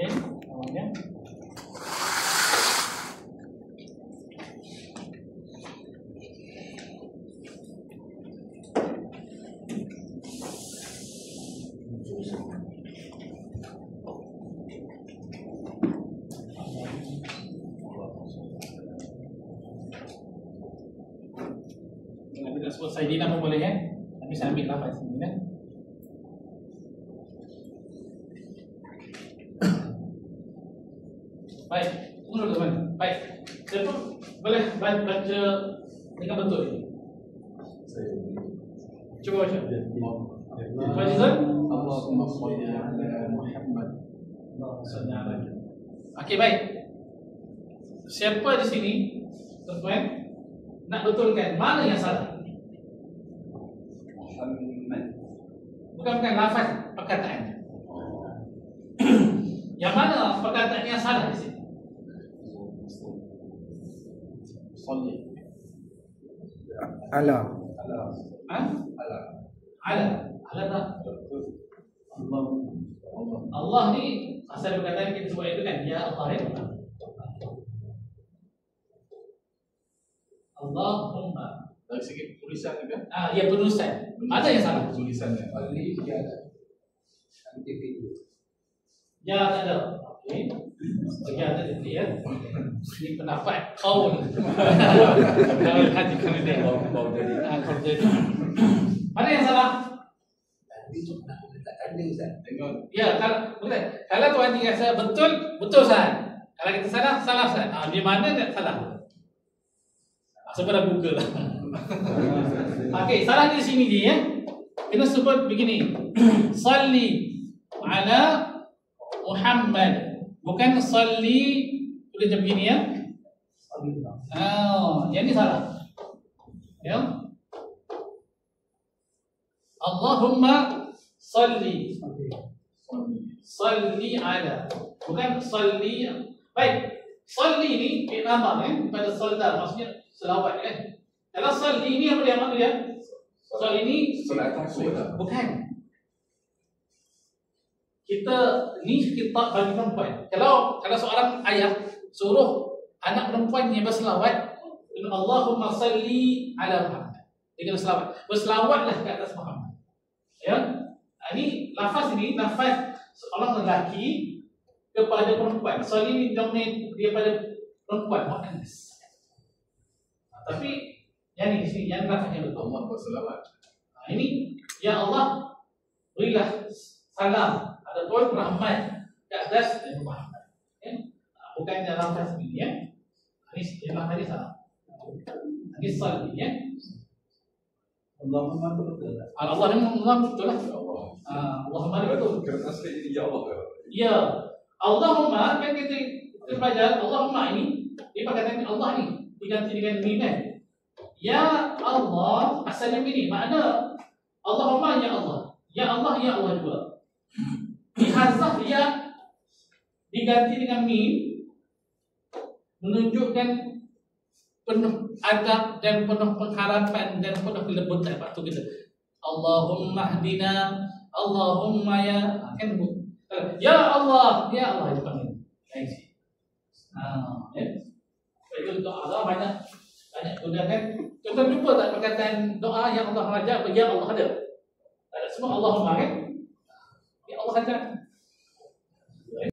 Okey, namanya. Nanti nak sebut Saidina pun boleh kan? Tapi saya ambil lafaz sini kan? Baik, tunggu dulu teman. Baik, siapa boleh baca dengan betul ini? Cuba baca. Cuba Jizan. Allahumma sholli ala Muhammad. Okey, baik. Siapa di sini, tuan-tuan, nak betulkan mana yang salah? Muhammad. Bukan lafaz perkataan. Yang mana perkataan yang salah di sini? Sholli ala ala Ha? ala Ala tak? Allah. Allah ni asal perkataan kita sebut itu kan, ya Allah ya. Allahumma. Dari segi tulisan juga. Ya penulisan. Ada yang salah. Tulisannya. Ali ya nanti itu. Ya tak ada. Okey. Ya tak ada ya. Ini pendapat kau ni. Kalau hati kami dia. Kau jadi. Mana yang salah? Tadi tu nak tak ada Ustaz. Tengok. Ya, kalau tuan ingat saya betul saya. Kalau kita salah saya. Di mana tak salah? Sebenarnya Google lah. Okey, salah di sini dia ya. Kita sebut begini. Salli ala Muhammad. Bukan salli boleh macam begini ya. Yang ni salah. Ya. Allahumma salli. Salli ala. Bukan salli. Baik. Salli ni nama kan pada salda maksudnya selawat kan. Kalau salli ni apa dia maksud dia? Salli ni Solat tahajud. bukan. Kita bagi perempuan. Kalau seorang ayah suruh anak perempuannya berselawat, Allahumma salli ala Muhammad. Dia kena selawat. Berselawatlah ke atas Muhammad. Ya. Ini lafaz ini lafaz seorang lelaki kepada perempuan. Salli ni dominate dia pada perempuan, muannas. Tapi yang ini yang lafaznya betul. Allah berselawat. Ini ya Allah berilah salam ataupun rahmat ke atas Nabi Muhammad. Ya? Bukan dalam lafaz ini ya. Ini lafaz salah. Ini salli ya. Allahumma betul. Allah betul lah. Allah. Allahumma betul. Kerana asli ini ya Allah. Ya. Allahumma kan kita belajar Allahumma ini dia perkataan Allah ni diganti dengan mim kan. Ya Allah asalnya ini makna Allahumma ya Allah. Ya Allah ya Allah juga. Dihazaf dia diganti dengan mim menunjukkan penuh adab dan penuh pengharapan dan penuh kelembutan waktu kita. Allahumma hdina, Allahumma ya kan ya Allah itu panggil. Baik. Ya. Itu doa Allah banyak gunakan. Kita jumpa tak perkataan doa yang Allah ajar ya Allah ada. Tak ada semua Allahumma kan? Ya Allah ajar.